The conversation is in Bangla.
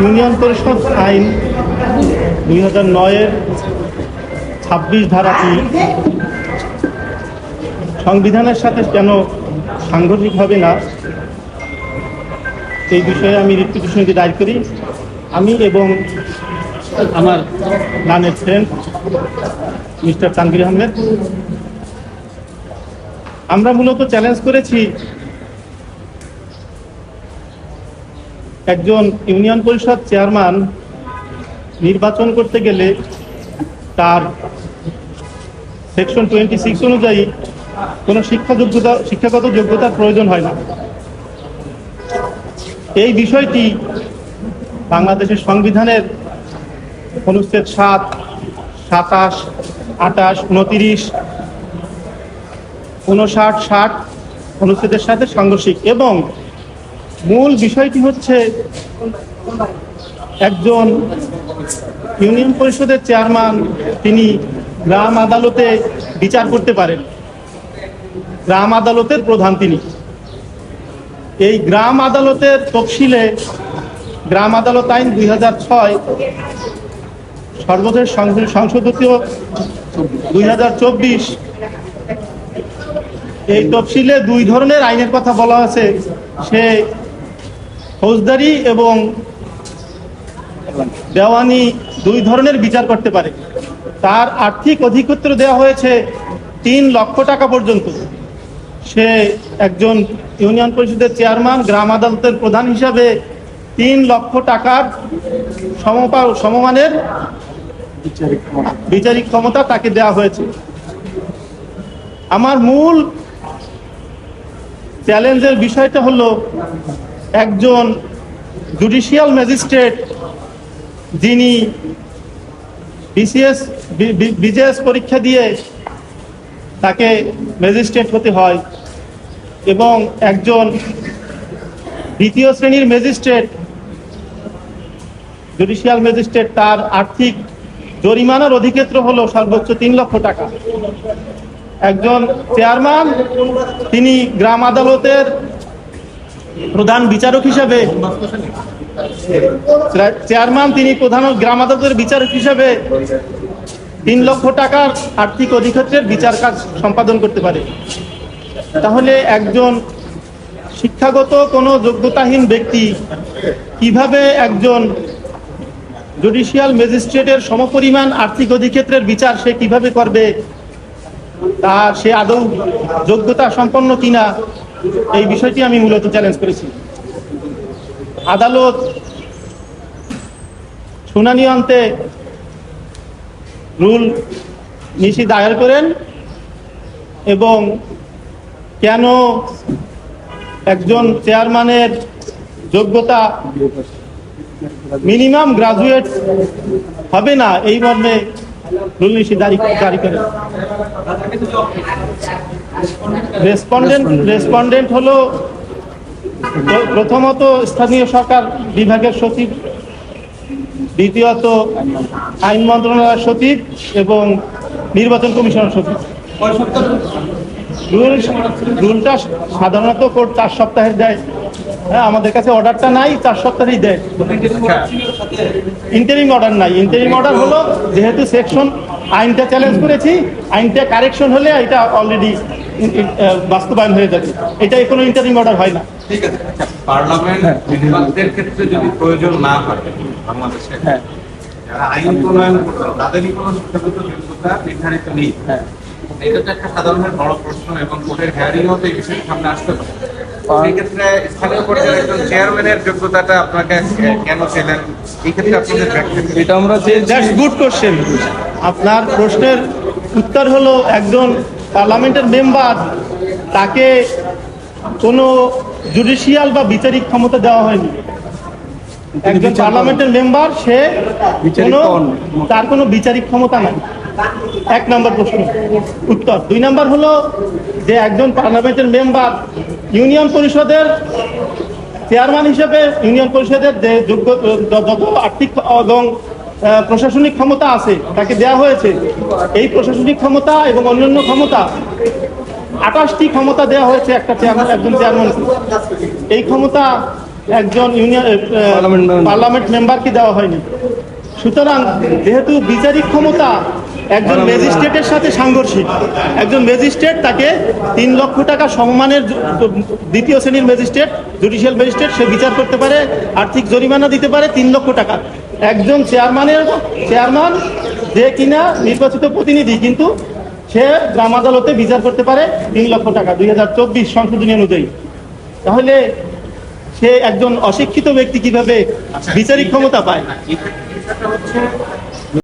ইউনিয়ন পরিষদ আইন 2009-এর 26 ধারাটি সংবিধানের সাথে কেন সাংঘর্ষিক হবে না এই বিষয়ে আমি রিট পিটিশনটি দায়ের করি। আমি এবং আমার গানের ফ্রেন্ড মিস্টার তানভীর আহমেদ আমরা মূলত চ্যালেঞ্জ করেছি একজন ইউনিয়ন পরিষদ চেয়ারম্যান নির্বাচন করতে গেলে তার সেকশন 26 অনুযায়ী কোনো শিক্ষাগত যোগ্যতার প্রয়োজন হয় না। এই বিষয়টি বাংলাদেশের সংবিধানের অনুচ্ছেদ 7, 27, 28, 29, 59, 60 অনুচ্ছেদের সাথে সাংঘর্ষিক এবং মূল বিষয়টি হচ্ছে একজন ইউনিয়ন পরিষদের চেয়ারম্যান তিনি গ্রাম আদালতে বিচার করতে পারেন। গ্রাম আদালতের প্রধান তিনি। এই গ্রাম আদালতের তফসিলে গ্রাম আদালত আইন 2006 সর্বশেষ সংশোধিত 2024 এই তফসিলে দুই ধরনের আইনের কথা বলা আছে। সে ফৌজদারি এবং দেওয়ানি দুই ধরনের বিচার করতে পারে। তার আর্থিক অধিক্ষেত্র দেওয়া হয়েছে 3 লক্ষ টাকা পর্যন্ত। সে একজন ইউনিয়ন পরিষদের চেয়ারম্যান গ্রাম আদালতের প্রধান হিসাবে 3 লক্ষ টাকার সমমানের বিচারিক ক্ষমতা তাকে দেওয়া হয়েছে। আমার মূল চ্যালেঞ্জের বিষয়টা হলো একজন জুডিশিয়াল ম্যাজিস্ট্রেট যিনি বিসিএস পরীক্ষা দিয়ে তাকে ম্যাজিস্ট্রেট হতে হয় এবং একজন দ্বিতীয় শ্রেণীর ম্যাজিস্ট্রেট জুডিশিয়াল ম্যাজিস্ট্রেট তার আর্থিক জরিমানার অধিক্ষেত্র হলো সর্বোচ্চ 3 লক্ষ টাকা। একজন চেয়ারম্যান তিনি গ্রাম আদালতের প্রধান বিচারক হিসেবে গ্রাম আদালতের বিচারক হিসেবে 3 লক্ষ টাকার আর্থিক অধিক্ষেত্রের বিচার কাজ সম্পাদন করতে পারে। তাহলে একজন শিক্ষাগত কোনো যোগ্যতাহীন ব্যক্তি কিভাবে একজন জুডিশিয়াল ম্যাজিস্ট্রেটের সমপরিমাণ আর্থিক অধিক্ষেত্রের বিচার সে কিভাবে করবে, তার সে আদৌ যোগ্যতা সম্পন্ন কিনা, এই বিষয়টি আমি মূলত চ্যালেঞ্জ করেছি। আদালত শুনানি অন্তে রুল নিশি দায়ের করেন এবং কেন একজন চেয়ারম্যানের যোগ্যতা মিনিমাম গ্রাজুয়েট হবে না এই মর্মে রুল নিশি জারি করেন। রেসপন্ডেন্ট হলো প্রথমত স্থানীয় সরকার বিভাগের সচিব, দ্বিতীয়ত আইন মন্ত্রণালয়ের সচিব এবং নির্বাচন কমিশনের সচিব। রুলটা সাধারণত কোর্ট 4 সপ্তাহের দেয়। হ্যাঁ, আমাদের কাছে অর্ডারটা নাই, 4 সপ্তাহেই দেয়। ইন্টারিম অর্ডার নাই। ইন্টারিম অর্ডার হলো যেহেতু সেকশন আইনটা চ্যালেঞ্জ করেছি, আইনটা কারেকশন হলে এটা অলরেডি বাস্তবায়ন হয়ে যাবে। এটা কোনো ইন্টারিম অর্ডার হয় না। ঠিক আছে। পার্লামেন্টের ক্ষেত্রে যদি প্রয়োজন না হয় বাংলাদেশে, যারা আইন প্রণয়ন করবে তাদেরই কোনো শিক্ষাগত যোগ্যতা নির্ধারিত নেই। এটা তো একটা সাধারণের বড় প্রশ্ন এবং কোর্টের হিয়ারিংও তো এই বিষয়টি সামনে আসতে পারে। সেই ক্ষেত্রে স্থানীয় পর্যায়ের একজন চেয়ারম্যানের যোগ্যতাটা আপনাকে কেন ছিলেন, এই ক্ষেত্রে আপনাদের এটা আমরা দ্যাটস গুড কোশ্চেন। আপনার প্রশ্নের উত্তর হলো একজন পার্লামেন্টের মেম্বার তাকে কোনো জুডিশিয়াল বা বিচারিক ক্ষমতা দেওয়া হয়নি। একজন পার্লামেন্টের মেম্বার সে তার কোনো বিচারিক ক্ষমতা নাই। 1 নম্বর প্রশ্ন উত্তর। 2 নম্বর হলো যে একজন পার্লামেন্টের মেম্বার ইউনিয়ন পরিষদের চেয়ারম্যান হিসেবে ইউনিয়ন পরিষদের যে যত আর্থিক এবং প্রশাসনিক ক্ষমতা আছে তাকে দেওয়া হয়েছে। এই প্রশাসনিক ক্ষমতা এবং অন্যান্য ক্ষমতা 28টি ক্ষমতা দেওয়া হয়েছে একজন চেয়ারম্যান। এই ক্ষমতা একজন পার্লামেন্ট মেম্বারকে দেওয়া হয়নি। সুতরাং যেহেতু বিচারিক ক্ষমতা একজন ম্যাজিস্ট্রেটের সাথে সাংঘর্ষিক, একজন ম্যাজিস্ট্রেট তাকে 3 লক্ষ টাকা সমমানের দ্বিতীয় শ্রেণীর ম্যাজিস্ট্রেট, জুডিশিয়াল ম্যাজিস্ট্রেট, সে বিচার করতে পারে, আর্থিক জরিমানা দিতে পারে 3 লক্ষ টাকা। একজন চেয়ারম্যান যে কিনা নির্বাচিত প্রতিনিধি, কিন্তু সে গ্রাম আদালতে বিচার করতে পারে 3 লক্ষ টাকা 2024 সংশোধনী অনুযায়ী। তাহলে সে একজন অশিক্ষিত ব্যক্তি কিভাবে বিচারিক ক্ষমতা পায়? এটা হচ্ছে